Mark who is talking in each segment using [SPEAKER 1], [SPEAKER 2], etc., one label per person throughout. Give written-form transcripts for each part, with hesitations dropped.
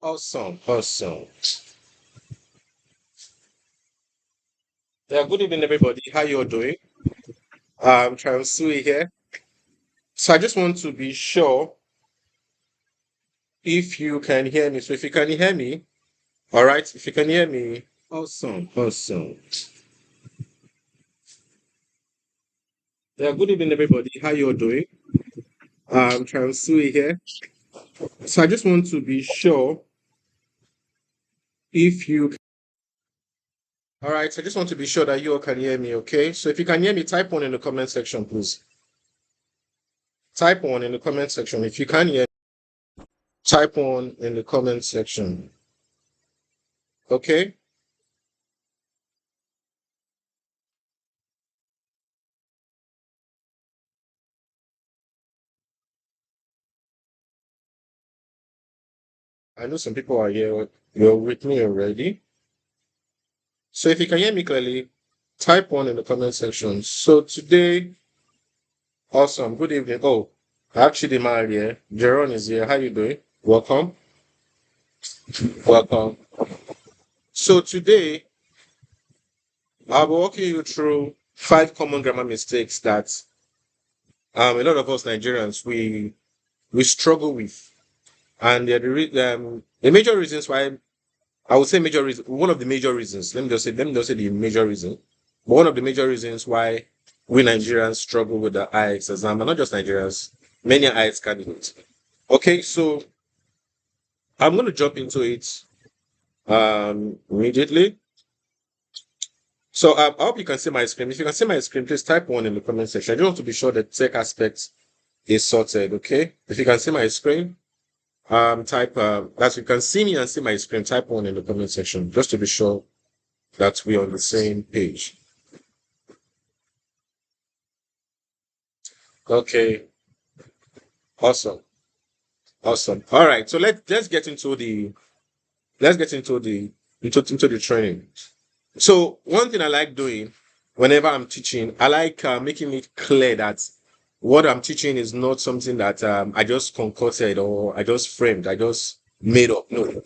[SPEAKER 1] Awesome, awesome. Yeah, good evening, everybody. How you all doing? Transui here. So I just want to be sure if you can hear me. So if you can hear me, all right. If you can hear me, awesome, awesome. Yeah, good evening, everybody. How you all doing? Transui here. So I just want to be sure if you. All right. So I just want to be sure that you all can hear me. Okay. So if you can hear me, type one in the comment section, please. Type one in the comment section. If you can hear, type one in the comment section. Okay. I know some people are here. You're with me already. So if you can hear me clearly, type one in the comment section. So today, awesome. Good evening. Oh, actually, my here. Jeron is here. How you doing? Welcome. Welcome. So today, I'll be walking you through five common grammar mistakes that a lot of us Nigerians we struggle with, and the major reasons why I would say major reason. One of the major reasons. Let me just say the major reason. But one of the major reasons why we Nigerians struggle with the IELTS exam, and not just Nigerians, many IELTS candidates. Okay, so I'm going to jump into it immediately. So I hope you can see my screen. If you can see my screen, please type one in the comment section. I just want to be sure that tech aspect is sorted. Okay, if you can see my screen, type as you can see me and see my screen. Type one in the comment section just to be sure that we're on the same page. Okay, awesome, awesome. All right, so let's get into the let's get into the training. So one thing I like doing whenever I'm teaching, I like making it clear that what I'm teaching is not something that I just concocted or I just framed, I just made up. No,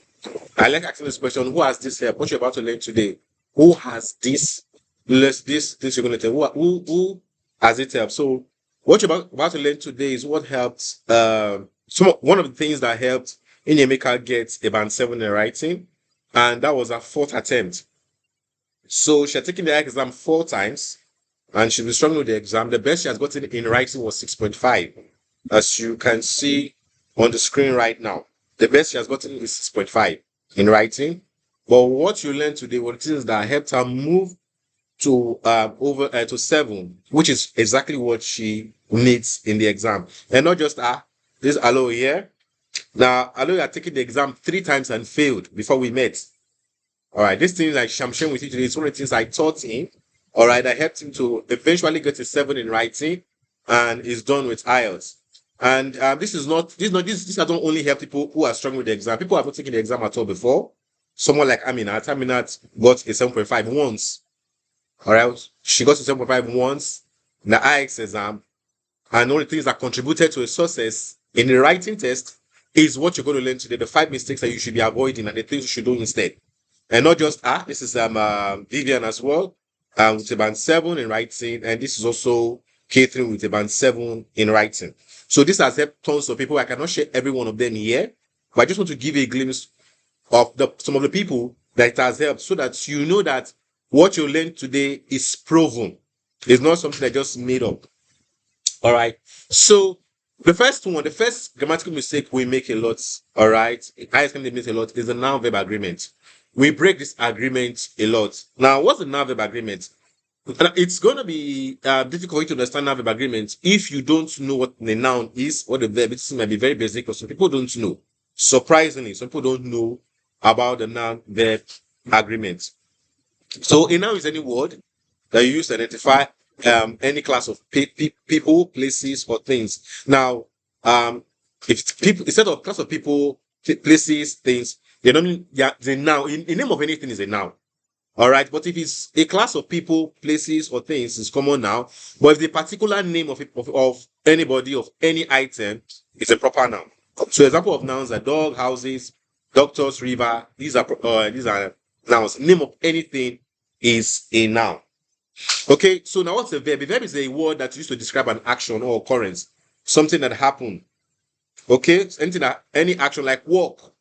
[SPEAKER 1] I like asking this question: Who has this help? What you're about to learn today? Who has this? This you're going to tell. Who has it helped? So what you're about to learn today is what helped. One of the things that helped Inyemeka get a band 7 in writing, and that was her fourth attempt. So she had taken the exam four times, and she's been struggling with the exam. The best she has gotten in writing was 6.5, as you can see on the screen right now. The best she has gotten is 6.5 in writing. But what you learned today were things that helped her move to over to 7, which is exactly what she needs in the exam. And not just this Alo here. Now, Alo had taken the exam 3 times and failed before we met. All right, this thing like I'm sharing with you today is one of the things I taught him. All right, I helped him to eventually get a 7 in writing, and is done with IELTS. And this doesn't only help people who are struggling with the exam. People who have not taken the exam at all before. Someone like Aminat got a 7.5 once. All right, she got a 7.5 once in the IELTS exam, and one of the things that contributed to a success in the writing test is what you're going to learn today. The 5 mistakes that you should be avoiding and the things you should do instead. And not just this is Vivian as well, with a band 7 in writing, and this is also Catherine with a band 7 in writing. So this has helped tons of people. I cannot share every one of them here, but I just want to give a glimpse of some of the people that it has helped, so that you know that what you learned today is proven. It's not something that just made up. All right. So the first grammatical mistake we make a lot, all right, I can make a lot, is the noun verb agreement. We break this agreement a lot. Now, what's the noun verb agreement? It's going to be difficult for you to understand noun verb agreement if you don't know what the noun is or the verb. It might be very basic, because some people don't know. Surprisingly, some people don't know about the noun verb agreement. So a noun is any word that you use to identify any class of people, places, or things. Now, if it's people, instead of class of people, places, things, they don't mean, yeah, the noun, in name of anything is a noun. All right. But if it's a class of people, places, or things, it's common now. But if the particular name of anybody, of any item, is a proper noun. So example of nouns are dog, houses, doctors, river. These are nouns. Name of anything is a noun. Okay, so now what's a verb? A verb is a word that's used to describe an action or occurrence, something that happened. Okay, anything that any action like walk,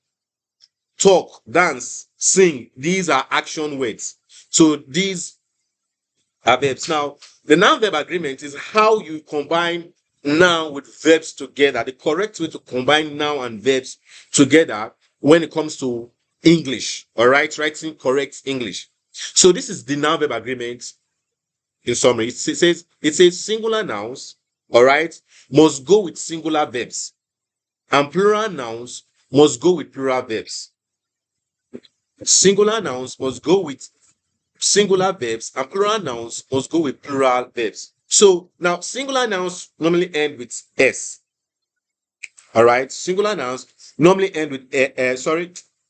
[SPEAKER 1] talk, dance, sing. These are action words. So these are verbs. Now, the noun verb agreement is how you combine noun with verbs together. The correct way to combine noun and verbs together when it comes to English. All right, writing correct English. So this is the noun verb agreement. In summary, it says singular nouns, all right, must go with singular verbs, and plural nouns must go with plural verbs. Singular nouns must go with singular verbs, and plural nouns must go with plural verbs. So now singular nouns normally end with s. All right, singular nouns normally end with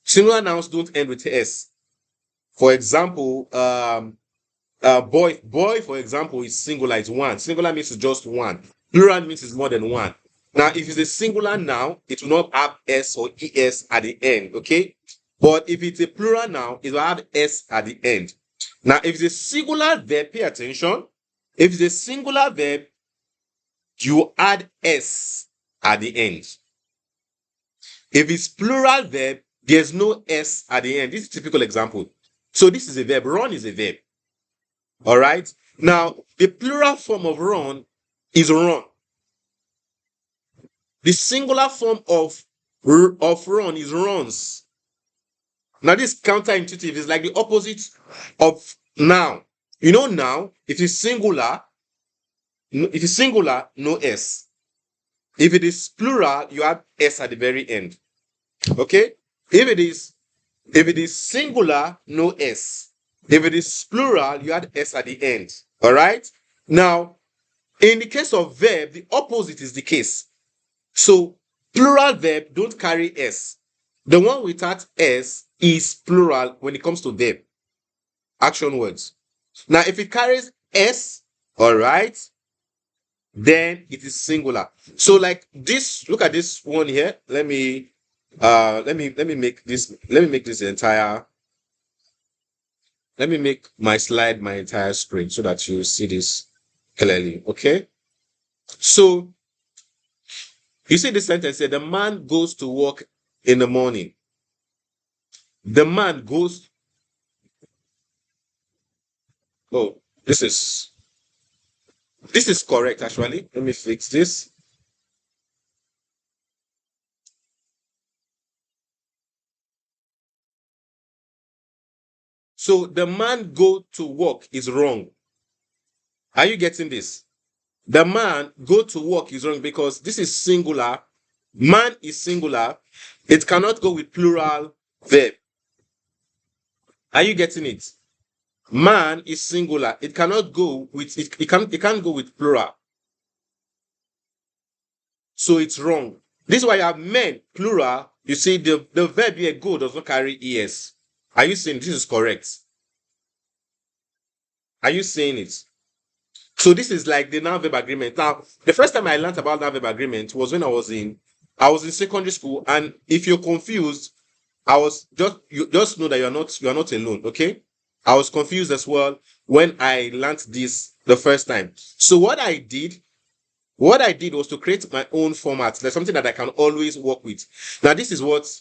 [SPEAKER 1] singular nouns don't end with s. For example, boy, for example, is singular, it's one. Singular means it's just one. Plural means it's more than one. Now, if it's a singular noun, it will not have s or es at the end, okay? But if it's a plural noun, it will have s at the end. Now, if it's a singular verb, pay attention. If it's a singular verb, you add s at the end. If it's plural verb, there's no s at the end. This is a typical example. So this is a verb. Run is a verb. All right. Now, the plural form of run is run. The singular form of run is runs. Now, this is counterintuitive. It's like the opposite of now. You know, now, if it's singular, no s. If it is plural, you add s at the very end. Okay? If it is singular, no s. If it is plural, you add s at the end. All right? Now, in the case of verb, the opposite is the case. So, plural verb don't carry s. The one without s is plural when it comes to verb. Action words. Now, if it carries s, all right, then it is singular. So, like this, look at this one here. Let me make this entire. Let me make my slide my entire screen so that you see this clearly. Okay. So you see this sentence here, the man goes to work in the morning. The man goes. Oh, this is correct actually. Let me fix this. So the man go to work is wrong. Are you getting this? The man go to work is wrong because this is singular. Man is singular. It cannot go with plural verb. Are you getting it? Man is singular. It cannot go with it can't go with plural. So it's wrong. This is why you have men, plural. You see, the verb here go does not carry es. Are you saying this is correct? Are you saying it? So this is like the noun verb agreement. Now, the first time I learned about noun verb agreement was when I was in secondary school. And if you're confused, you just know that you're not alone. Okay. I was confused as well when I learned this the first time. So what I did was to create my own format. There's something that I can always work with. Now, this is what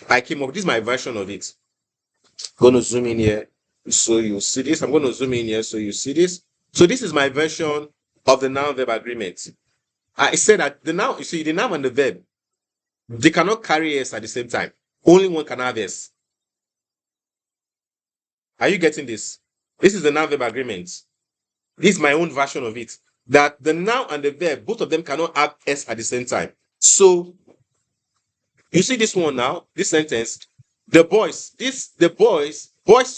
[SPEAKER 1] I came up with. This is my version of it. I'm going to zoom in here so you see this. I'm going to zoom in here so you see this. So this is my version of the noun verb agreement. I said that the noun and the verb, they cannot carry s at the same time. Only one can have s. Are you getting this? This is the noun verb agreement. This is my own version of it. That the noun and the verb, both of them cannot have s at the same time. So you see this one now, this sentence, boys is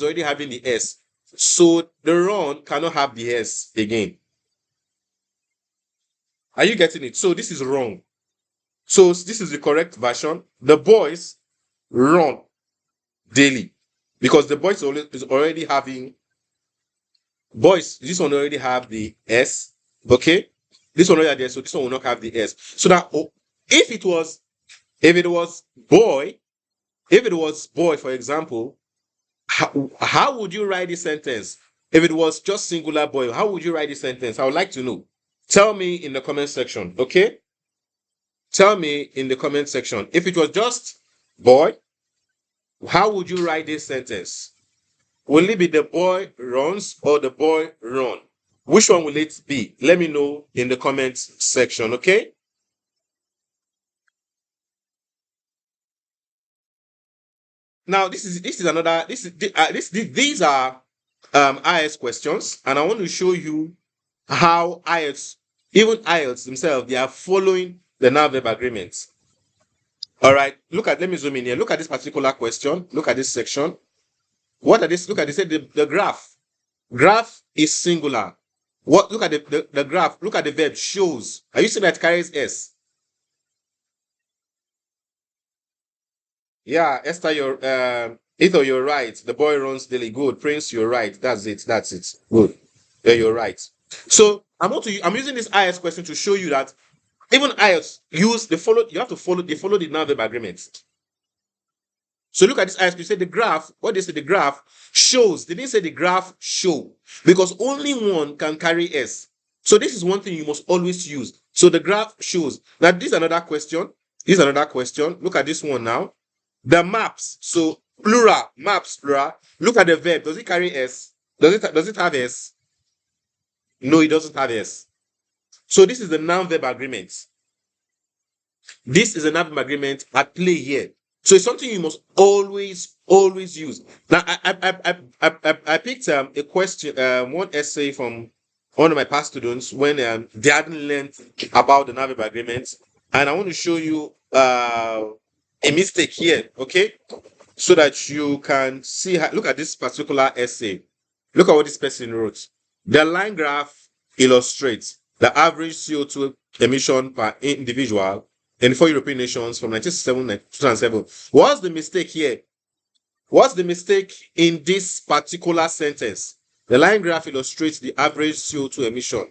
[SPEAKER 1] already having the s. So the run cannot have the s again. Are you getting it? So this is wrong. So this is the correct version. The boys run daily because the boys is already having boys. This one already have the s. Okay, this one already there, so this one will not have the s. So that if it was boy, If it was boy, for example, how would you write this sentence? If it was just singular boy, how would you write this sentence? I would like to know. Tell me in the comment section, okay? Tell me in the comment section. If it was just boy, how would you write this sentence? Will it be the boy runs or the boy run? Which one will it be? Let me know in the comments section, okay? Now this is another these are IELTS questions, and I want to show you how IELTS themselves, they are following the noun-verb agreements. All right, let me zoom in here. Look at this particular question. Look at this section. What are this? Look at this. The graph. Graph is singular. What? Look at the graph. Look at the verb shows. Are you seeing that it carries S? Yeah, Esther, Ether, you're right. The boy runs daily. Good. Prince, you're right. That's it. That's it. Good. Yeah, you're right. So I'm using this IELTS question to show you that even IELTS you have to follow the noun-verb agreements. So look at this IELTS. You say the graph, what they say, the graph shows. They didn't say the graph show because only one can carry S. So this is one thing you must always use. So the graph shows. Now this is another question. This is another question. Look at this one now. The maps. So plural, maps, plural. Look at the verb. Does it carry S? Does it have S? No, it doesn't have S. So this is the noun-verb agreement. This is a noun-verb agreement at play here. So it's something you must always use. Now, I picked a question, one essay from one of my past students when they hadn't learned about the noun-verb agreement, and I want to show you a mistake here, okay? So that you can see look at this particular essay. Look at what this person wrote. The line graph illustrates the average CO2 emission per individual in 4 European nations from 1967 to 2007. What's the mistake here? What's the mistake in this particular sentence? The line graph illustrates the average CO2 emission.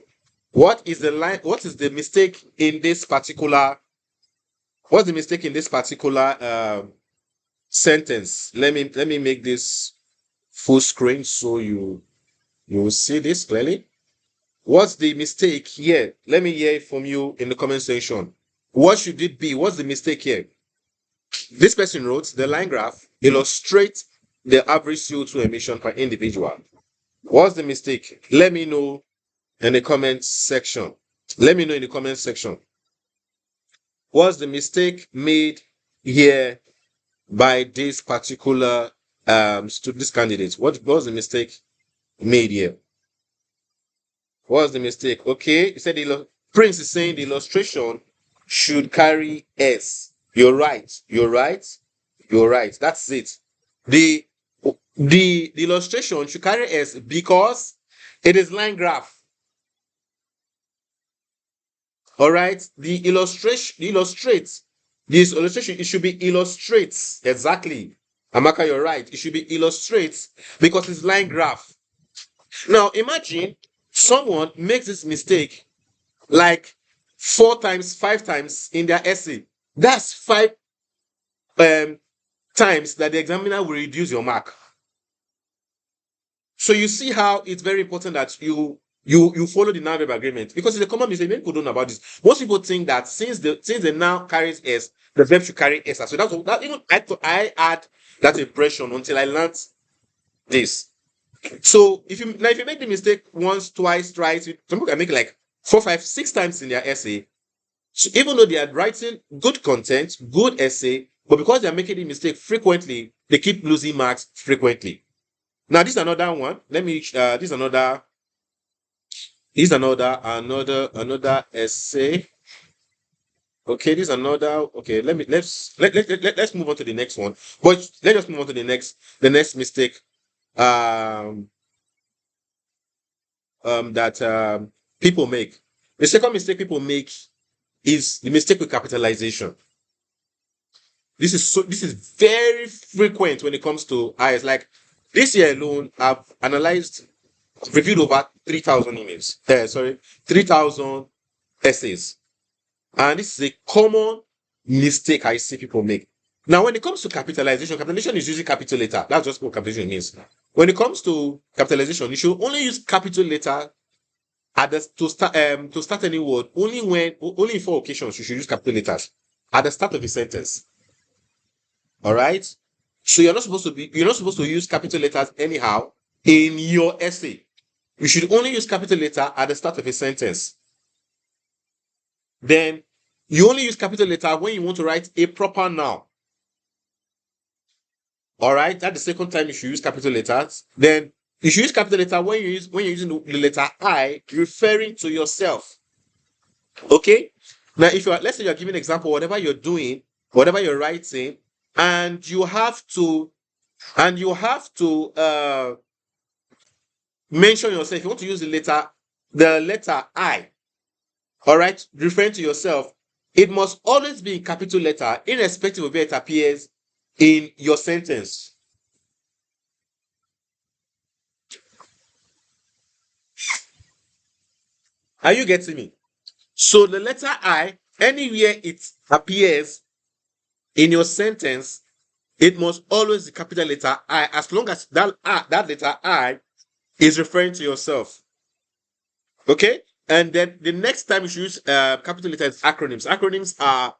[SPEAKER 1] What is the mistake in this particular sentence? Let me make this full screen so you will see this clearly. What's the mistake here? Let me hear it from you in the comment section. What should it be? What's the mistake here? This person wrote, the line graph illustrates the average CO2 emission per individual. What's the mistake? Let me know in the comment section. Let me know in the comment section. What's the mistake made here by this particular this candidate? What was the mistake made here? What's the mistake? Okay, you said Prince is saying the illustration should carry S. You're right. You're right. You're right. That's it. The illustration should carry S because it is line graph. All right. This illustration, it should be illustrates. Exactly. Amaka, you're right. It should be illustrates because it's line graph. Now imagine someone makes this mistake like 4 times, 5 times in their essay. That's 5 times that the examiner will reduce your mark. So you see how it's very important that you follow the noun-verb agreement because it's a common mistake. Many people don't know about this. Most people think that since the noun carries S, the verb should carry S. So that even I had that impression until I learned this. So if you make the mistake once, twice, thrice, some people can make like 4, 5, 6 times in their essay. So even though they are writing good content, good essay, but because they are making the mistake frequently, they keep losing marks frequently. Now this is another one. This is another essay. Okay, this is another. Okay, let's move on to the next one. But let's just move on to the next mistake. That people make. The second mistake people make is the mistake with capitalization. This is very frequent when it comes to IELTS. Like this year alone, I've reviewed over 3,000 emails. 3,000 essays. And this is a common mistake I see people make. Now, when it comes to capitalization, capitalization is using capital letter. That's just what capitalization means. When it comes to capitalization, you should only use capital letter at the to start any word. Only in four occasions you should use capital letters at the start of a sentence. All right. So you're not supposed to use capital letters anyhow in your essay. You should only use capital letter at the start of a sentence. Then you only use capital letter when you want to write a proper noun. All right, that's the second time you should use capital letters. Then you should use capital letter when you're using the letter I, referring to yourself. Okay. Now, if let's say you're giving an example, whatever you're doing, whatever you're writing, and you have to mention yourself. If you want to use the letter I, all right, referring to yourself, it must always be in capital letter, irrespective of where it appears in your sentence. Are you getting me? So the letter I, anywhere it appears in your sentence, it must always be capital letter I, as long as that letter I is referring to yourself. Okay? And then the next time you should use capital letters acronyms. Acronyms are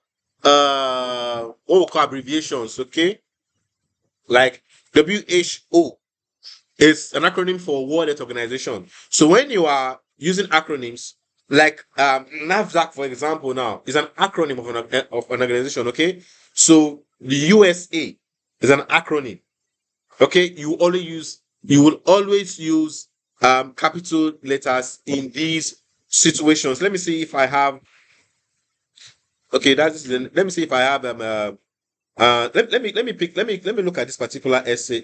[SPEAKER 1] what we call abbreviations, okay? Like WHO is an acronym for World Health Organization. So when you are using acronyms, like NAFDAC, for example, now is an acronym of an organization, okay? So the USA is an acronym, okay? You will always use capital letters in these situations. Let me see if I have. Okay, let me see if I have let me look at this particular essay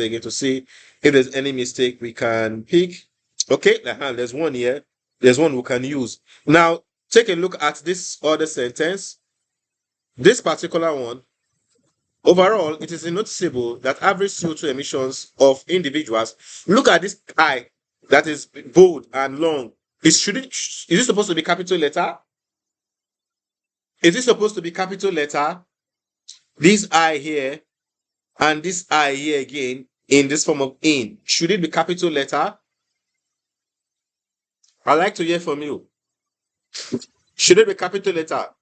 [SPEAKER 1] again to see if there's any mistake we can pick. Okay, there's one here. There's one we can use. Now, take a look at this other sentence. This particular one. Overall, it is noticeable that average CO2 emissions of individuals. Look at this I that is bold and long. Is it supposed to be capital letter? Is it supposed to be capital letter? This I here and this I here again in this form of in. Should it be capital letter? I'd like to hear from you. Should it be capital letter?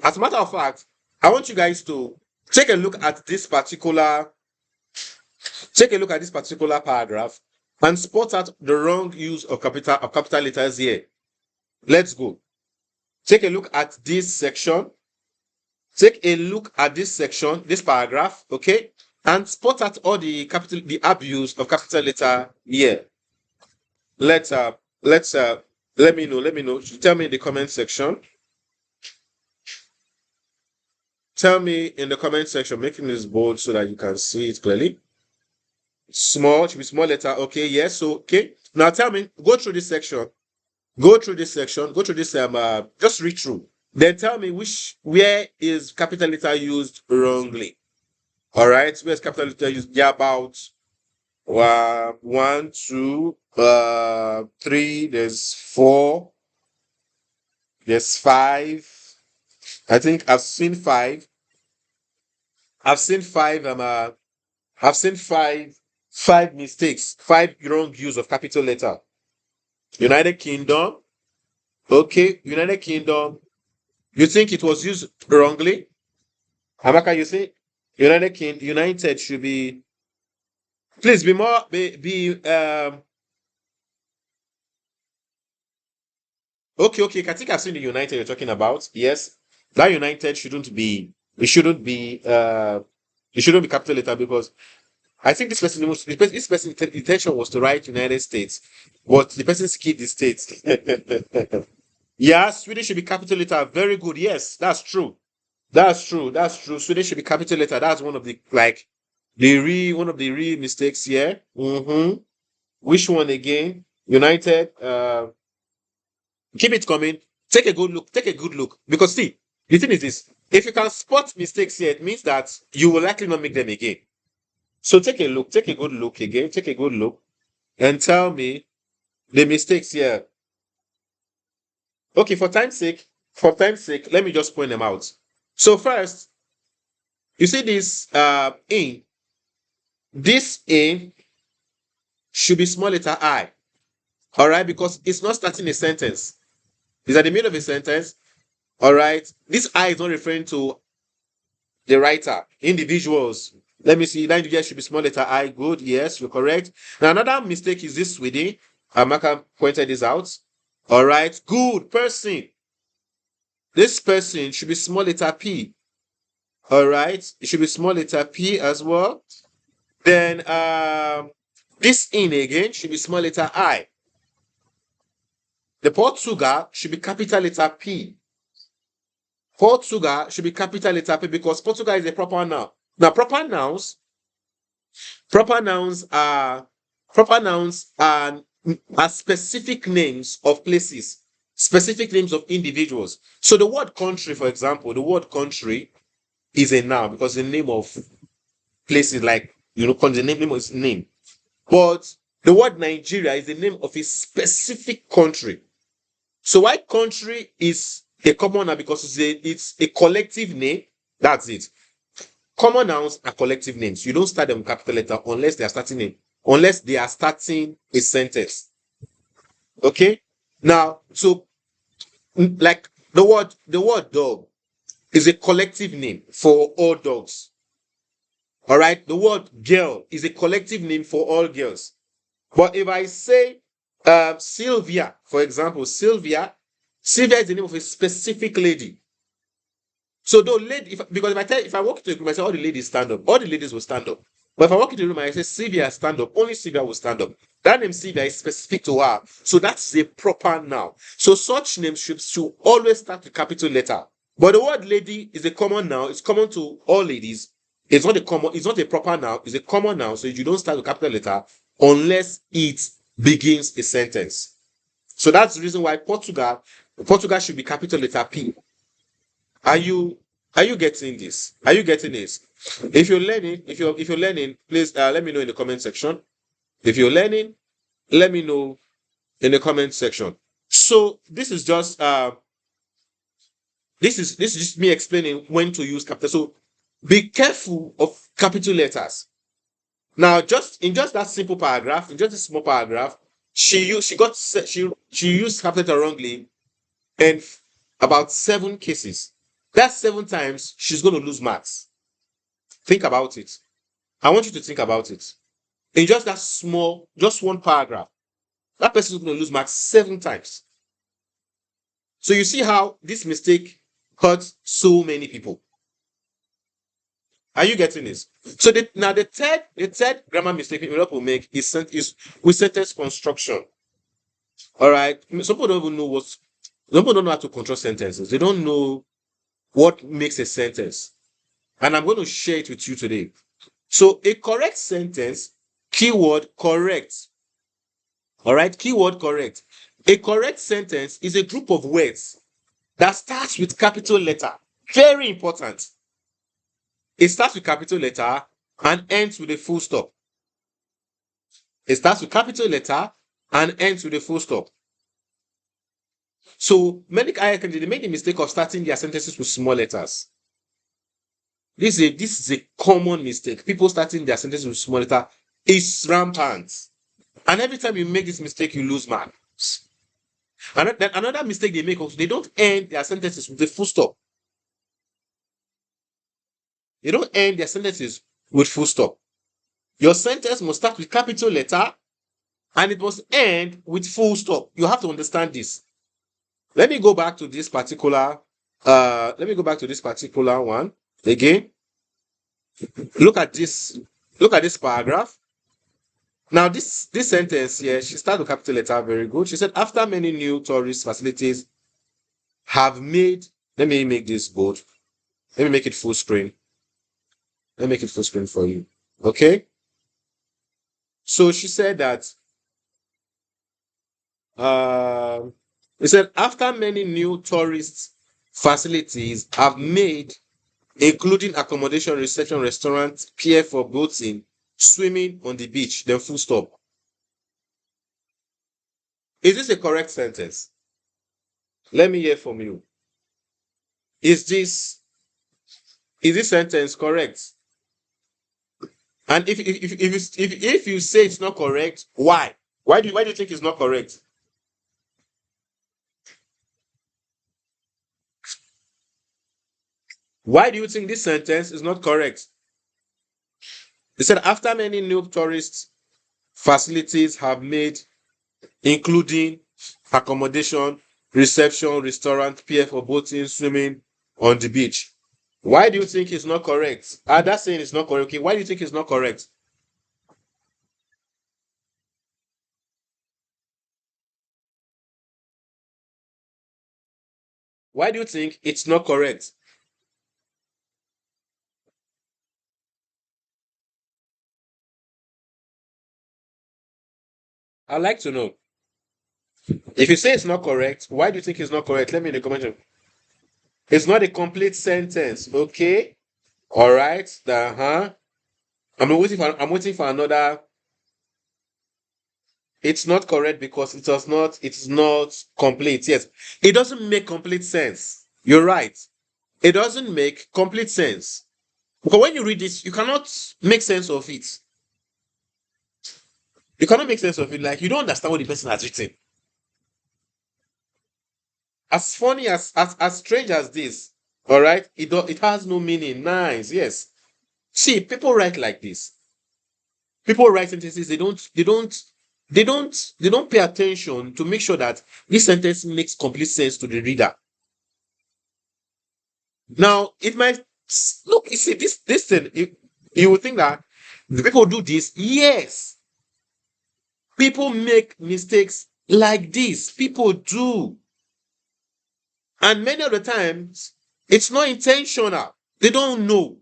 [SPEAKER 1] As a matter of fact, I want you guys to take a look at this particular paragraph and spot out the wrong use of capital letters here. Let's go. Take a look at this section. Take a look at this section, this paragraph, okay? And spot out all the abuse of capital letter here. Let me know. Tell me in the comment section. Tell me in the comment section, making this bold so that you can see it clearly. Small, should be small letter. Okay, yes. So, okay. Now tell me, go through this section. Just read through. Then tell me where is capital letter used wrongly. All right, where's capital letter used? Yeah, about 1, 2, 3. There's 4. There's 5. I think I've seen 5. I've seen 5. I've seen 5 mistakes, 5 wrong use of capital letter. United Kingdom. Okay, United Kingdom. You think it was used wrongly? Hamaka, you think United should be. Please be more. Okay. I think I've seen the United you're talking about. Yes, that United shouldn't be. It shouldn't be. It shouldn't be capital letter because I think this person's intention was to write United States, but the person skipped the states. Yeah, Sweden should be capital letter. Very good. Yes, that's true. That's true. Sweden should be capital letter. That's one of the one of the real mistakes here. Mm-hmm. Which one again? United. Keep it coming. Take a good look. Because see, the thing is this: if you can spot mistakes here, it means that you will likely not make them again. So take a look. Take a good look again. Take a good look, and tell me the mistakes here. Okay, for time's sake, let me just point them out. So first, You see this in. This in should be small letter I. All right, because it's not starting a sentence. It's at the middle of a sentence. All right. This I is not referring to the writer, individuals. Let me see. That individual should be small letter I. Good. Yes, you're correct. Now, another mistake is this within. Amaka pointed this out. All right. Good. Person. This person should be small letter P. All right. It should be small letter P as well. Then this in again should be small letter I. The Portugal should be capital letter P. Portugal should be capital letter P because Portugal is a proper noun. Now, proper nouns are specific names of places, specific names of individuals. So the word country, for example, the word country is a noun because the name of places like the name is name. But the word Nigeria is the name of a specific country. So why country is a common noun? Because it's a collective name. That's it. Common nouns are collective names. You don't start them with capital letter unless they are starting a sentence. Okay? Now, so like the word dog is a collective name for all dogs. All right? The word girl is a collective name for all girls. But if I say Sylvia, for example, Sylvia is the name of a specific lady. So though lady, if I walk into a room, I say all the ladies stand up, all the ladies will stand up. But if I walk into the room and I say Sylvia stand up, only Sylvia will stand up. That name Sylvia is specific to her. So that's a proper noun. So such names should always start with capital letter. But the word lady is a common noun. It's common to all ladies. It's not a proper noun, it's a common noun. So you don't start with capital letter unless it begins a sentence. So that's the reason why Portugal should be capital letter P. Are you getting this? Are you getting this? If you're learning, please let me know in the comment section. If you're learning, let me know in the comment section. So this is just just me explaining when to use capital. So be careful of capital letters. Now, just that simple paragraph, in just a small paragraph, she used capital letter wrongly in about 7 cases. That's 7 times she's going to lose marks. Think about it. I want you to think about it. In just that small, just one paragraph, that person is going to lose marks 7 times. So you see how this mistake hurts so many people. Are you getting this? So the third grammar mistake people will make is with sentence construction. All right. Some people don't even know some people don't know how to control sentences. They don't know what makes a sentence. And I'm going to share it with you today. So a correct sentence, keyword correct. All right, keyword correct. A correct sentence is a group of words that starts with capital letter. Very important. It starts with capital letter and ends with a full stop. It starts with capital letter and ends with a full stop. So many they make the mistake of starting their sentences with small letters. This is a common mistake. People starting their sentences with small letter is rampant. And every time you make this mistake, you lose marks. Another mistake they make also, they don't end their sentences with a full stop. They don't end their sentences with full stop. Your sentence must start with capital letter and it must end with full stop. You have to understand this. Let me go back to this particular one again. Look at this paragraph. Now, this sentence here, she started with capital letter, very good. She said, after many new tourist facilities have made, let me make this bold. Let me make it full screen. Let me make it full screen for you. Okay? So she said that, it said, after many new tourist facilities have made, including accommodation, reception, restaurant, pier for boating, swimming on the beach, then full stop. Is this a correct sentence? Let me hear from you. Is this Is this sentence correct? And if you say it's not correct, why? Why do you think it's not correct? Why do you think this sentence is not correct? They said after many new tourist facilities have made, including accommodation, reception, restaurant, pier for boating, swimming on the beach. Why do you think it's not correct? That's saying it's not correct. Okay, why do you think it's not correct? Why do you think it's not correct? I'd like to know. If you say it's not correct, why do you think it's not correct? Let me in the comment section. It's not a complete sentence. Okay. All right. Uh-huh. I'm waiting for another. It's not correct because it's not complete. Yes. It doesn't make complete sense. You're right. It doesn't make complete sense. Because when you read this, you cannot make sense of it. You cannot make sense of it. Like you don't understand what the person has written. As funny as strange as this, all right, it has no meaning. Nice, yes. See, people write like this. People write sentences, they don't pay attention to make sure that this sentence makes complete sense to the reader. Now, it might look, you see, this thing, you would think that the people do this. Yes, people make mistakes like this. People do. And many of the times, it's not intentional. They don't know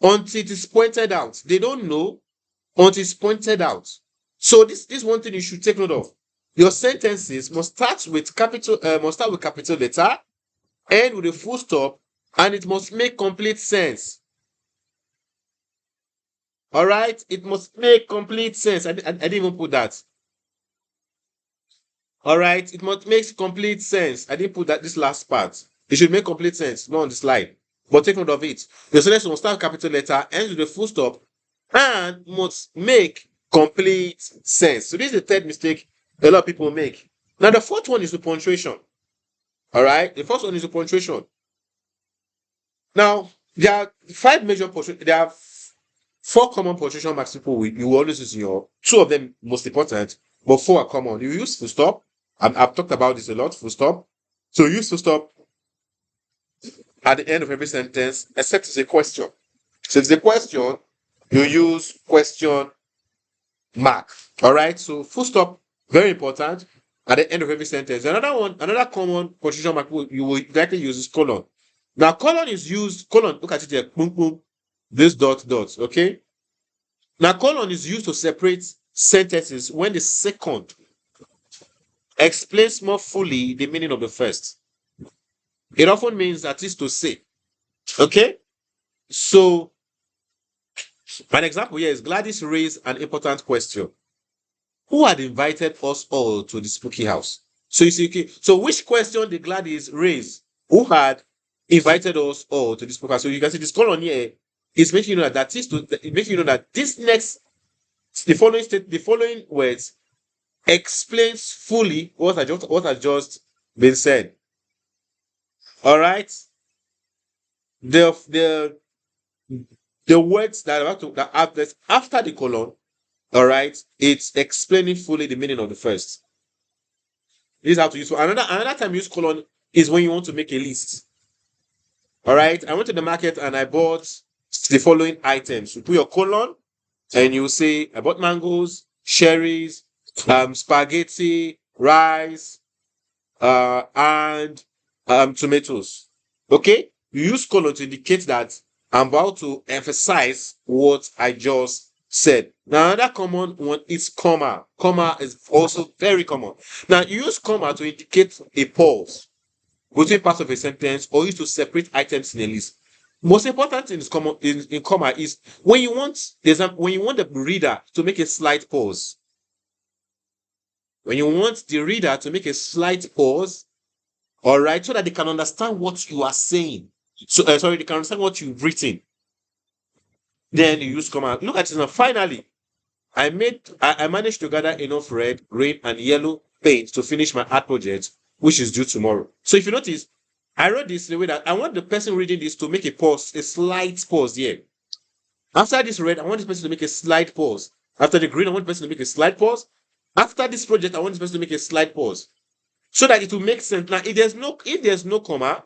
[SPEAKER 1] until it is pointed out. They don't know until it's pointed out. So this one thing you should take note of. Your sentences must start with capital letter, end with a full stop, and it must make complete sense. All right, it must make complete sense. I didn't even put that. All right, it must make complete sense. I didn't put that this last part. It should make complete sense, not on the slide. But take note of it. Your sentence must start with capital letter, ends with a full stop, and must make complete sense. So this is the third mistake a lot of people make. Now the fourth one is the punctuation. All right, the first one is the punctuation. Now there are five major punctuation. There are four common punctuation marks you will always use in your. Two of them most important, but four are common. You use full stop. I've talked about this a lot. Full stop. So use full stop at the end of every sentence, except it's a question. So if it's a question, you use question mark. All right. So full stop, very important at the end of every sentence. Another common punctuation mark you will likely use is colon. Now, colon is used, colon, look at it here, boom, boom, this dot, dot, okay? Now, colon is used to separate sentences when the second explains more fully the meaning of the first. It often means that is to say, okay? So, an example here is Gladys raised an important question. Who had invited us all to the spooky house? So you see, okay, so which question did Gladys raise? Who had invited us all to this spooky house? So you can see this colon here is making you know it makes you know that this next the following words explains fully what has just been said. All right. The the words that have this after the colon, all right, it's explaining fully the meaning of the first. This is how to use. So another time you use colon is when you want to make a list. All right. I went to the market and I bought the following items. You put your colon and you say I bought mangoes, cherries, spaghetti, rice, and tomatoes. Okay. You use colon to indicate that I'm about to emphasize what I just said. Now, another common one is comma. Comma is also very common. Now, you use comma to indicate a pause between parts of a sentence or use to separate items in a list. Most important thing in comma is when you want the reader to make a slight pause. When you want the reader to make a slight pause, all right, so that they can understand what you are saying. So sorry, they can understand what you've written. Then you use comma. Look at this now. Finally, I managed to gather enough red, green, and yellow paint to finish my art project, which is due tomorrow. So if you notice, I wrote this in a way that I want the person reading this to make a pause, a slight pause here. After this red, I want this person to make a slight pause. After the green, I want the person to make a slight pause. After this project, I want this person to make a slight pause. So that it will make sense. Now, if there's no comma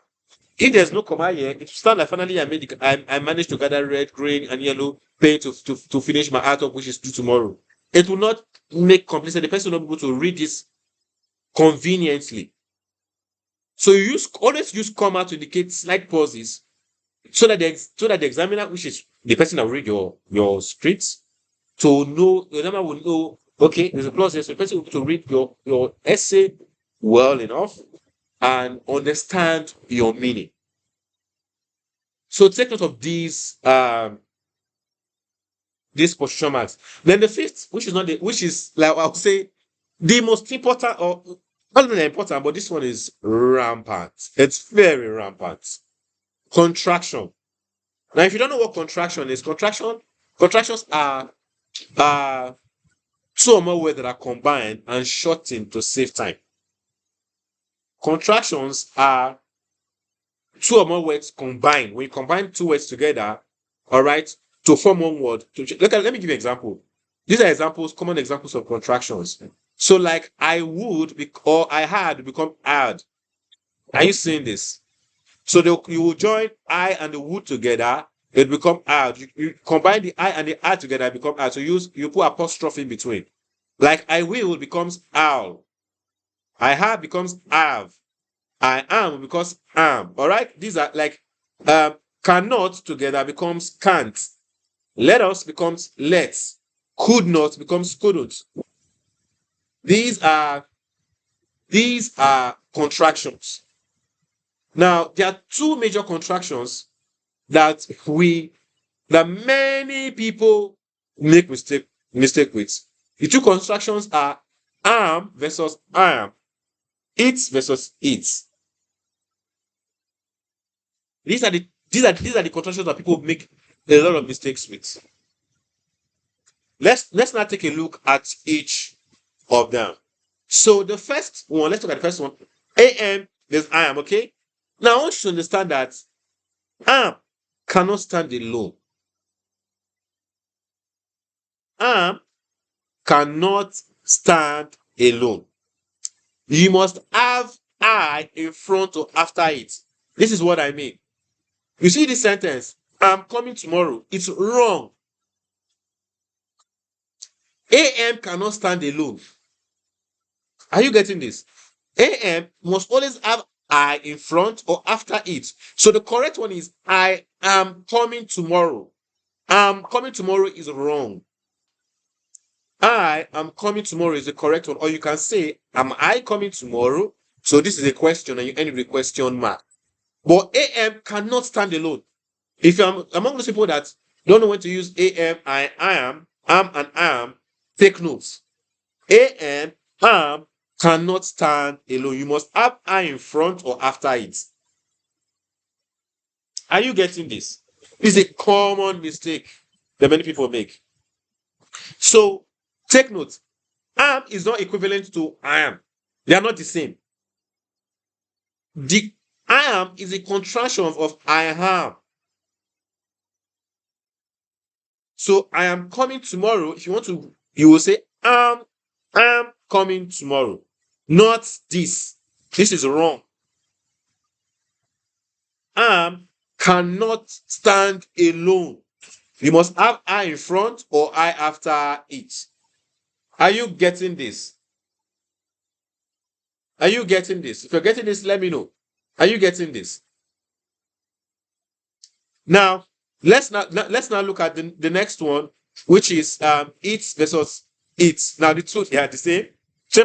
[SPEAKER 1] here, it will stand like finally I managed to gather red, green, and yellow paint to finish my artwork, which is due tomorrow. It will not make complete sense. The person will not be able to read this conveniently. So you always use comma to indicate slight pauses so that the examiner, which is the person that will read your scripts, to know the examiner will know, okay, there's a clause here, so the person will be able to read your essay well enough and understand your meaning. So take note of these position marks. Then the fifth, which is like I would say the most important, or not really important, but this one is rampant. It's very rampant. Contraction. Now, if you don't know what contraction is, contractions are two or more words that are combined and shortened to save time. Contractions are two or more words combined. When you combine two words together, all right, to form one word. Let me give you an example. These are examples, common examples of contractions. So, like I would or I had become had. Are you seeing this? So you will join I and the would together, it become had. You combine the I and the had together, it become had. So you put apostrophe in between. Like I will becomes I'll. I have becomes have. I am because am. All right. These are like cannot together becomes can't. Let us becomes let's. Could not becomes couldn't. These are contractions. Now there are two major contractions that many people make mistake with. The two contractions are am versus am, it versus it. These are the contractions that people make a lot of mistakes with. Let's now take a look at each of them. So the first one, let's look at the first one. Am, there's I am, okay? Now I want you to understand that am cannot stand alone. Am cannot stand alone. You must have I in front or after it. This is what I mean. You see this sentence, I'm coming tomorrow. It's wrong. AM cannot stand alone. Are you getting this? AM must always have I in front or after it. So the correct one is I am coming tomorrow. I'm coming tomorrow is wrong. I am coming tomorrow is the correct one. Or you can say, am I coming tomorrow? So this is a question and you end with a question mark. But AM cannot stand alone. If you're among those people that don't know when to use AM, I am and am, take notes. AM, am cannot stand alone. You must have I in front or after it. Are you getting this? This is a common mistake that many people make. So take note. Am is not equivalent to I am. They are not the same. The I am is a contraction of I am. So I am coming tomorrow. If you want to, you will say am coming tomorrow. Not this. This is wrong. Am cannot stand alone. You must have I in front or I after it. Are you getting this? Are you getting this? If you're getting this, let me know. Are you getting this? Now, let's now look at the next one, which is it versus it. Now, the two they are the same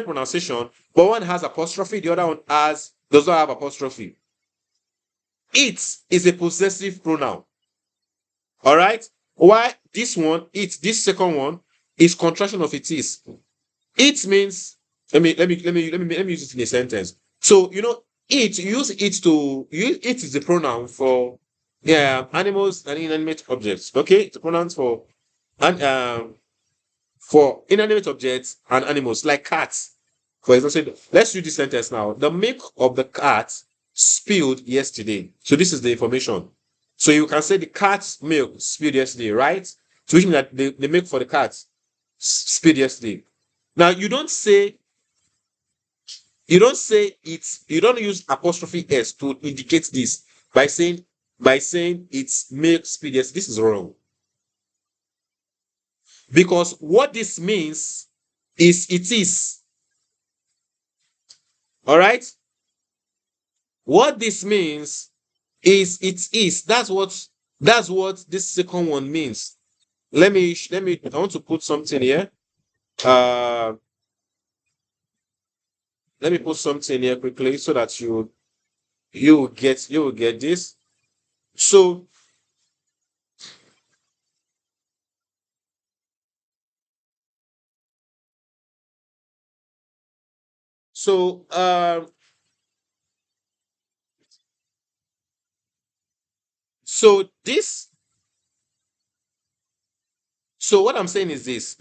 [SPEAKER 1] pronunciation, but one has apostrophe, the other one does not have apostrophe. It is a possessive pronoun. All right. Why this one? This second one is contraction of it is. It means let me use it in a sentence. So it, you use it is the pronoun for animals and inanimate objects. Okay, it's a pronoun for inanimate objects and animals like cats. For example, let's read this sentence now. The milk of the cat spilled yesterday. So this is the information. So you can say the cat's milk spilled yesterday, right? So which means that the milk for the cat spilled yesterday. Now you don't use apostrophe s to indicate this by saying it's milk spilled yesterday. This is wrong. Because what this means is it is. All right? What this means is it is. That's what this second one means. I want to put something here. Uh Let me put something here quickly so that you will get this. So so uh so this so what I'm saying is this.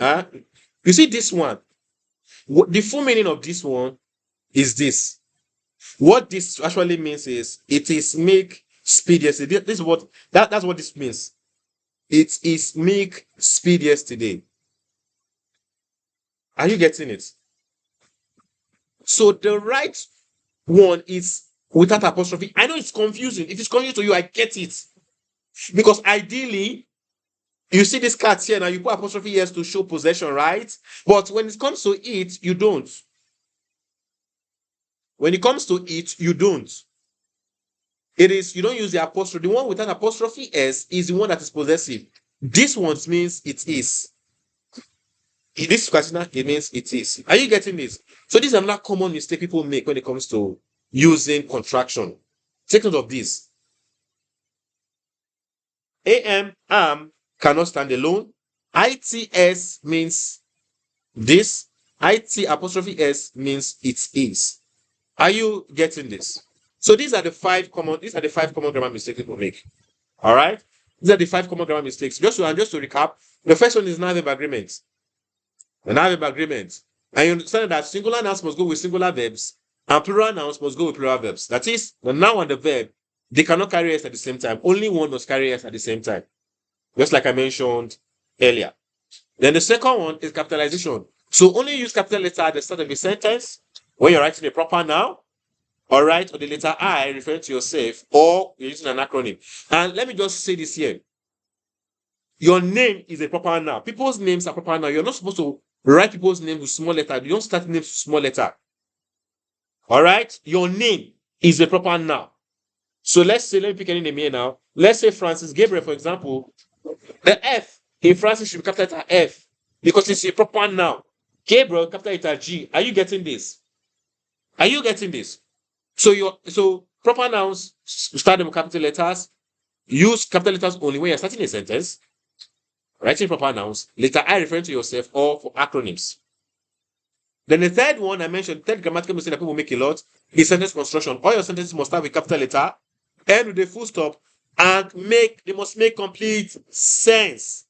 [SPEAKER 1] You see this one. The full meaning of this one is this. What this actually means is it is make speed yesterday. This is what that's what this means. It is make speed yesterday. Are you getting it? So the right one is without apostrophe. I know it's confusing. If it's confusing to you, I get it. Because ideally, you see this cat here now, you put apostrophe s to show possession, right? But when it comes to it, you don't. When it comes to it, you don't. You don't use the apostrophe. The one without apostrophe s is the one that is possessive. This one means it is. In this question, it means it is. Are you getting this? So this is another common mistake people make when it comes to using contraction. Take note of this. Am cannot stand alone. Its means this. It apostrophe s means it is. Are you getting this? So these are the five common grammar mistakes people make. All right. These are the 5 common grammar mistakes. Just to recap, the first one is noun-verb agreement. The noun-verb agreement. And you understand that singular nouns must go with singular verbs and plural nouns must go with plural verbs. That is, the noun and the verb, they cannot carry s at the same time. Only one must carry s at the same time. Just like I mentioned earlier. Then the second one is capitalization. So only use capital letter at the start of a sentence when you're writing a proper noun, all right, or the letter I referring to yourself, or you're using an acronym. And let me just say this here. Your name is a proper noun. People's names are proper noun. You're not supposed to write people's names with small letter. You don't start names with small letter. All right? Your name is a proper noun. So let me pick any name here now. Let's say Francis Gabriel, for example. The F in Francis should be capital letter F because it's a proper noun. Gabriel, capital letter G. Are you getting this? Are you getting this? So proper nouns start them with capital letters. Use capital letters only when you're starting a sentence. Writing proper nouns. Letter I referring to yourself or for acronyms. Then the third one I mentioned, third grammatical mistake that people make a lot is sentence construction. All your sentences must start with capital letter, end with a full stop, and they must make complete sense.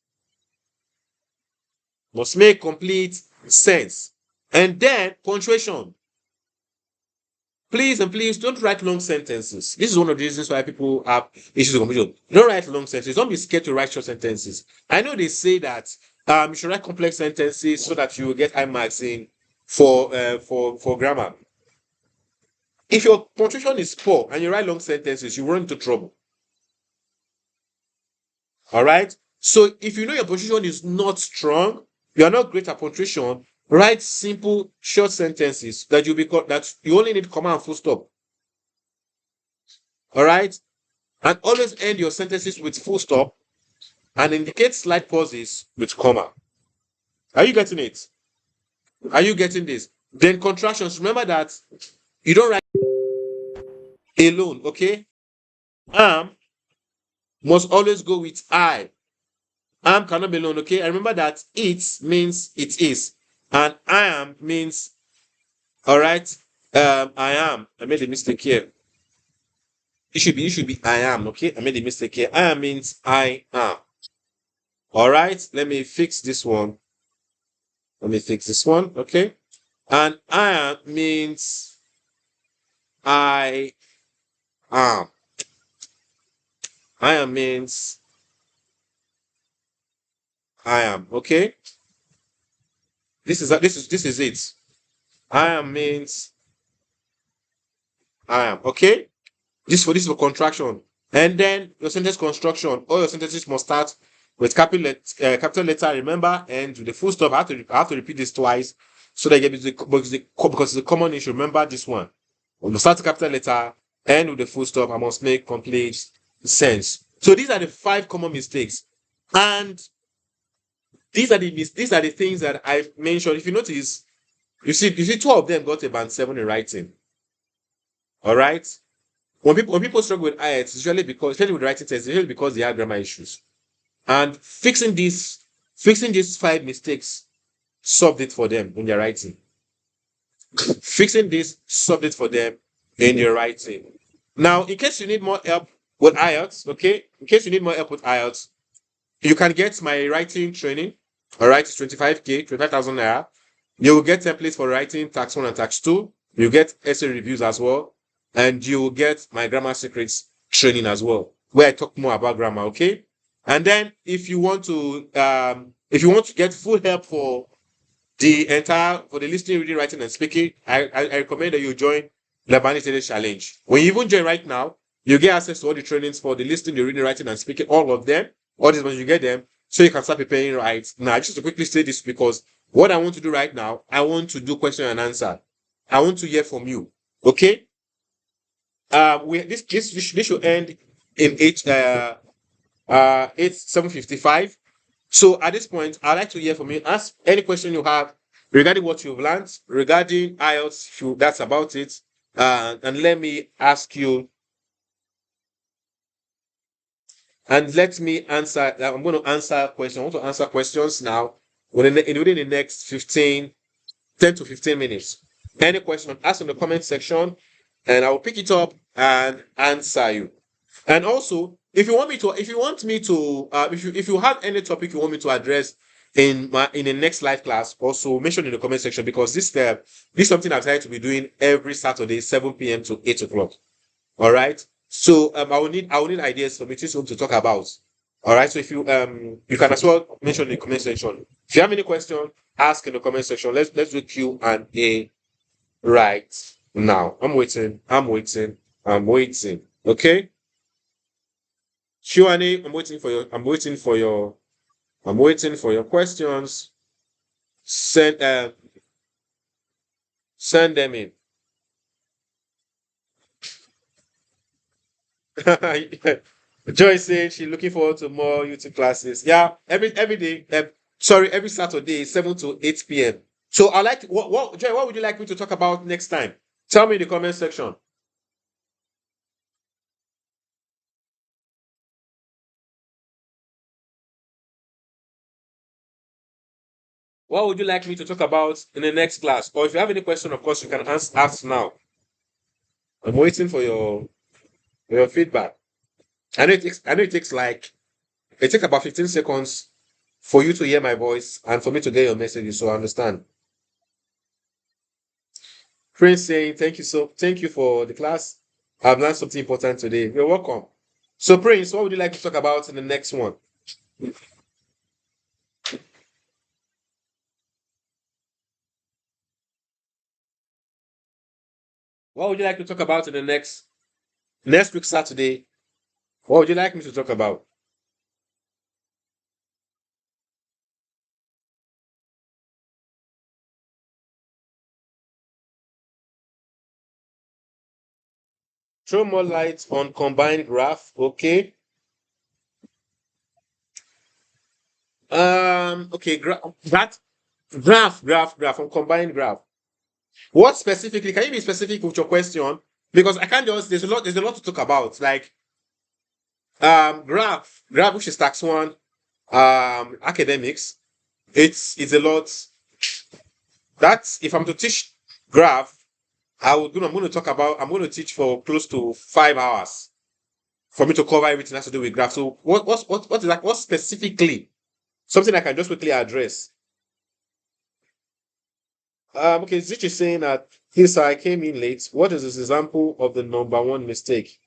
[SPEAKER 1] Must make complete sense. And then punctuation. Please don't write long sentences. This is one of the reasons why people have issues with confusion. Don't write long sentences. Don't be scared to write short sentences. I know they say that you should write complex sentences so that you will get high marks in for grammar. If your punctuation is poor and you write long sentences, you run into trouble. All right. So if you know your punctuation is not strong, you are not great at punctuation, write simple short sentences that you only need comma and full stop. All right. And always end your sentences with full stop and indicate slight pauses with comma. Are you getting it? Are you getting this? Then contractions. Remember that you don't write alone, okay? Am must always go with I. Am cannot be alone, okay? And remember that it means it is. And I am means, all right, I am. I made a mistake here. It should be I am. Okay, I made a mistake here. I am means I am. All right. Let me fix this one. Let me fix this one. Okay. And I am means I am. I am means I am. Okay. This is it. I am means I am. Okay. This for contraction. And then your sentence construction. All your sentences must start with capital letter. Remember, and with the full stop. I have to repeat this twice so that you get because it's a common issue. Remember this one. When you start with capital letter, end with the full stop. I must make complete sense. So these are the 5 common mistakes, and these are the things that I've mentioned. If you notice, you see 2 of them got a band 7 in writing. All right. When people struggle with IELTS, it's usually because, especially with writing tests, it's usually because they have grammar issues. And fixing these 5 mistakes solved it for them in their writing. Fixing this solved it for them in your writing. Now, in case you need more help with IELTS, okay, in case you need more help with IELTS, you can get my writing training. All right, it's 25K, 25,000 naira. You will get templates for writing tax 1 and tax 2. You get essay reviews as well. And you will get my grammar secrets training as well, where I talk more about grammar, okay? And then if you want to get full help for the listening, reading, writing, and speaking, I recommend that you join the Bani Challenge. When you even join right now, you get access to all the trainings for the listening, the reading, writing, and speaking, all of them. All these ones you get them, so you can start preparing right now. Just to quickly say this, because what I want to do right now, I want to do question and answer. I want to hear from you. Okay? This should end in 7:55. So at this point, I'd like to hear from you. Ask any question you have regarding what you've learned, regarding IELTS, if that's about it. And let me ask you, and let me answer. I'm going to answer questions. I want to answer questions now within the next 10 to 15 minutes. Any question, ask in the comment section, and I will pick it up and answer you. And also, if you have any topic you want me to address in the next live class, also mention in the comment section, because this is something I've decided to be doing every Saturday, 7 p.m. to 8 o'clock. All right. So I will need ideas for me to talk about. All right. So if you can as well mention in the comment section. If you have any question, ask in the comment section. Let's do Q&A right now. I'm waiting. Okay. Q&A. I'm waiting for your questions. Send them in. Joy said she's looking forward to more YouTube classes. Yeah, every day. Every Saturday, 7 to 8 p.m. So I like Joy, what would you like me to talk about next time? Tell me in the comment section. What would you like me to talk about in the next class? Or if you have any question, of course, you can ask now. I'm waiting for your feedback. I know it takes about 15 seconds for you to hear my voice and for me to get your message, so I understand. Prince saying thank you for the class. I've learned something important today. You're welcome. So Prince, what would you like to talk about in the next one? What would you like to talk about in the next week Saturday? What would you like me to talk about? Throw more light on combined graph. Okay. Okay, graph on combined graph. What specifically? Can you be specific with your question? Because I can't just there's a lot to talk about. Like graph which is tax 1, academics. It's a lot. That's if I'm to teach graph, I'm going to talk about, I'm going to teach for close to 5 hours for me to cover everything that has to do with graph. So what is that? What specifically? Something I can just quickly address. Okay, Zich is saying that yes, sir, I came in late. What is this example of the number one mistake?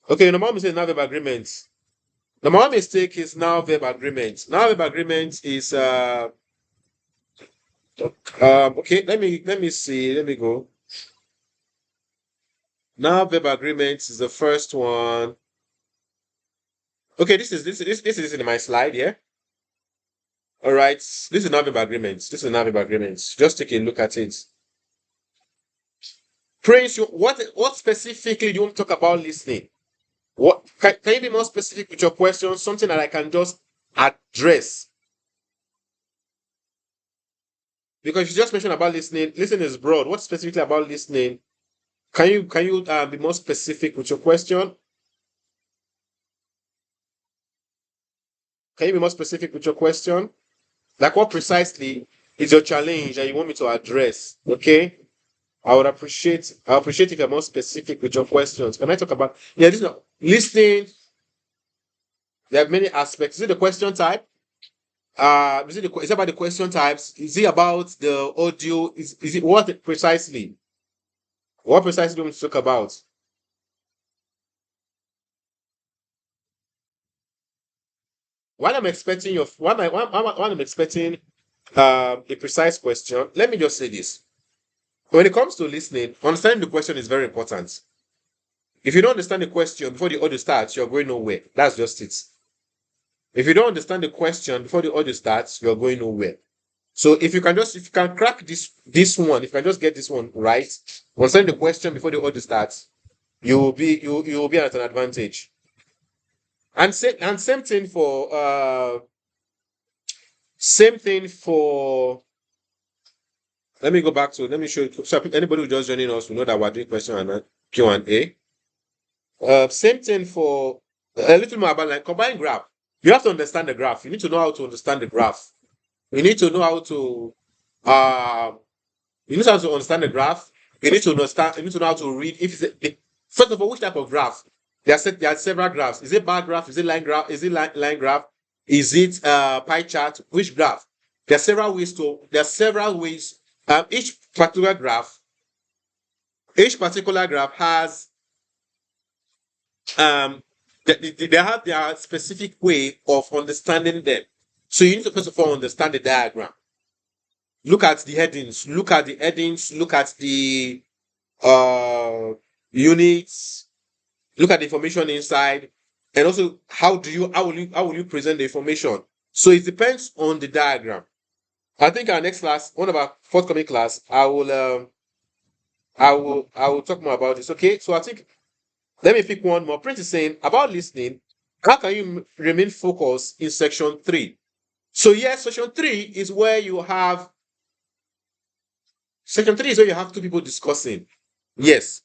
[SPEAKER 1] Okay, number one mistake is now verb agreement. Number one mistake is now verb agreement. Now verb agreement is okay, let me see. Let me go. Now verb agreement is the first one. Okay, this is in my slide, yeah. All right, this is now verb agreement. This is now verb agreement. Just take a look at it. Prince, what specifically do you want to talk about listening? What can you be more specific with your question? Something that I can just address. Because you just mentioned about listening. Listening is broad. What specifically about listening? Can you be more specific with your question? Can you be more specific with your question? Like what precisely is your challenge that you want me to address? Okay. I appreciate if you're more specific with your questions. Can I talk about this is listening? There are many aspects. Is it the question type? Is it about the question types? Is it about the audio? Is it what precisely? What precisely do you want to talk about? While I'm expecting your while I'm expecting a precise question, let me just say this. When it comes to listening, understanding the question is very important. If you don't understand the question before the audio starts, you're going nowhere. That's just it. If you don't understand the question before the audio starts, you're going nowhere. So if you can crack this one, if you can just get this one right, understand the question before the audio starts, you will be at an advantage. And same thing for let me go back to let me show you. So anybody who just joining us will know that we're doing question and Q&A. Same thing for a little more about like combined graph. You have to understand the graph. You need to know how to understand the graph. You need to know how to you need how to understand the graph. You need to understand. You need to know how to read. First of all, which type of graph? There are several graphs. Is it bar graph? Is it line graph? Is it line graph? Is it pie chart? Which graph? There are several ways to. There are several ways. Each particular graph. Each particular graph has they have their specific way of understanding them. So you need to first of all understand the diagram. Look at the headings. Look at the headings. Look at the uh, units. Look at the information inside, and also how will you present the information? So it depends on the diagram. I think our next class, one of our forthcoming class, I will talk more about this. Okay, so I think let me pick one more. Prince is saying about listening. How can you remain focused in section 3? So yes, section 3 is where you have two people discussing. Yes.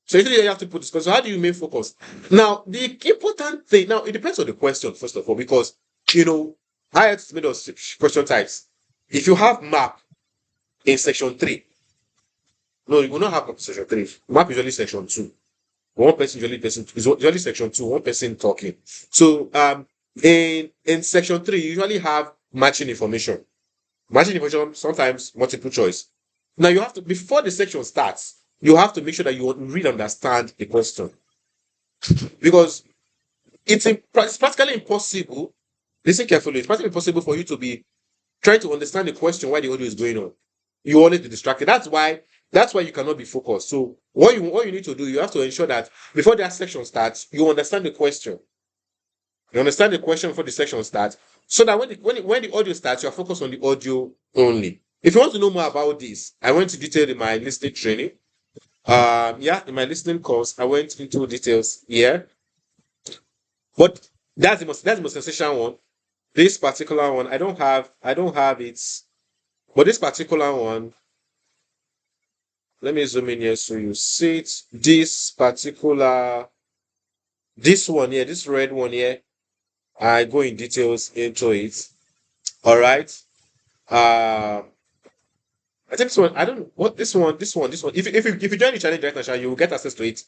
[SPEAKER 1] So usually you have to put this question. How do you remain focused? Now, the important thing, now it depends on the question, first of all, because IELTS is made of question types. If you have map in section 3, no, you will not have section 3. Map is usually section 2. One person is usually section 2, one person talking. So in section 3, you usually have matching information. Matching information, sometimes multiple choice. Now you have to, before the section starts, you have to make sure that you really understand the question. Because it's practically impossible. Listen carefully. It's practically impossible for you to be trying to understand the question while the audio is going on. You always be distracted. That's why you cannot be focused. So what you need to do, you have to ensure that before that section starts, you understand the question. You understand the question before the section starts, so that when the audio starts, you are focused on the audio only. If you want to know more about this, I went into detail in my listening training. In my listening course, I went into details here. But that's the most essential one. This particular one, I don't have it. But this particular one, let me zoom in here so you see it. This one here, this red one here, I go in details into it. All right. Uh, I think this one, I don't know what this one. If you join the challenge right now, Sha, you will get access to it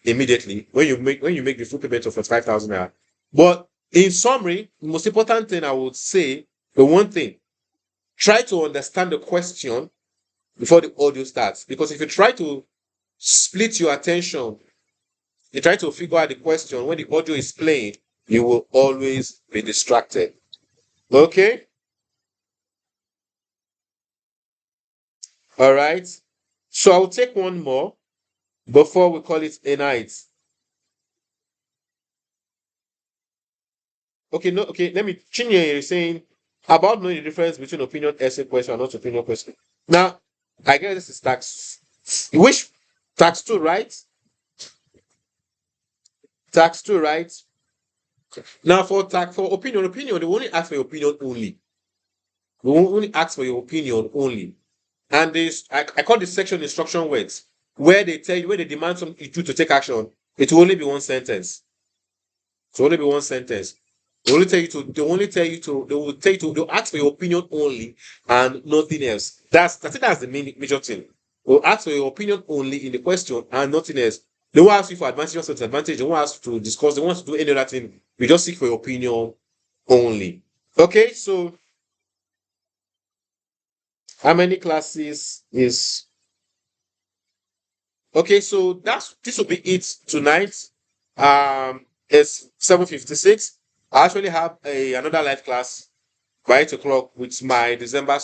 [SPEAKER 1] immediately when you make the full payment of 45,000 naira. But in summary, the most important thing I would say, the one thing, try to understand the question before the audio starts. Because if you try to split your attention, you try to figure out the question when the audio is playing, you will always be distracted. Okay? All right. So I'll take one more before we call it a night. Okay, no, okay, let me Chinye is saying about knowing the difference between opinion essay question and not opinion question. Now, I guess this is tax. Which tax two, right? Tax two, right? Now for opinion, they will only ask for your opinion only. They will only ask for your opinion only. And this I call this section instruction words, where they tell you where they demand some you to take action. It will only be one sentence. It will only be one sentence. They'll ask for your opinion only and nothing else. I think that's the main major thing. They'll ask for your opinion only in the question and nothing else. They won't ask you for advantage or disadvantage. They won't ask you to discuss. They want to do any other thing. We just seek for your opinion only. Okay, so how many classes is okay? So this will be it tonight. It's 7:56. I actually have another live class by 8 o'clock with my November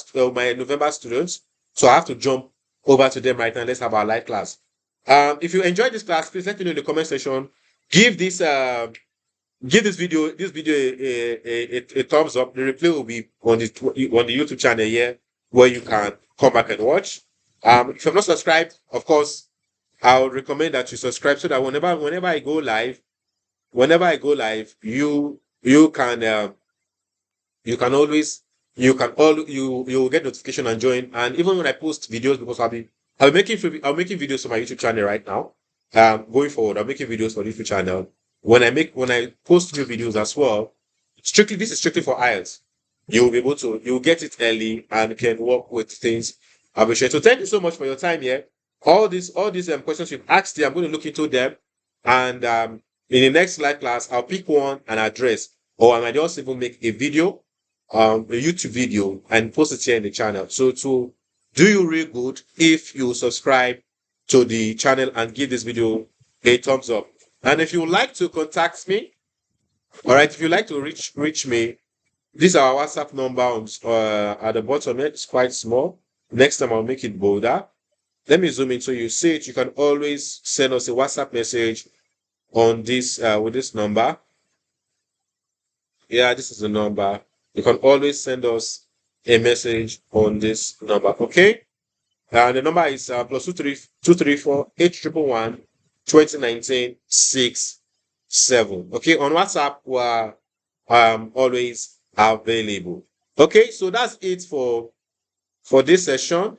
[SPEAKER 1] students. So I have to jump over to them right now. Let's have our live class. If you enjoyed this class, please let me know in the comment section. Give this video a thumbs up. The replay will be on the YouTube channel here where you can come back and watch. If you're not subscribed, of course, I would recommend that you subscribe so that whenever I go live, you can always you will get notification and join. And even when I post videos, because I'm making videos for my YouTube channel right now. Going forward, I'm making videos for the YouTube channel. When I post new videos as well, this is strictly for IELTS. You'll get it early and can work with things. I'll be sure. So thank you so much for your time here. All these questions you've asked here, I'm going to look into them. And in the next live class, I'll pick one and address, or I might just even make a video, a YouTube video, and post it here in the channel. So to do you real good if you subscribe to the channel and give this video a thumbs up. And if you would like to contact me, all right, if you'd like to reach me, this is our WhatsApp number at the bottom. It's quite small. Next time I'll make it bolder. Let me zoom in so you see it. You can always send us a WhatsApp message on this with this number. Yeah, this is the number. You can always send us a message on this number. Okay. The number is plus 234 8111 2019 67. Okay, on WhatsApp we're always available. Okay, so that's it for this session.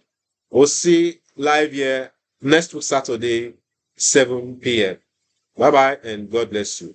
[SPEAKER 1] We'll see live here next week Saturday 7 p.m. Bye bye and God bless you.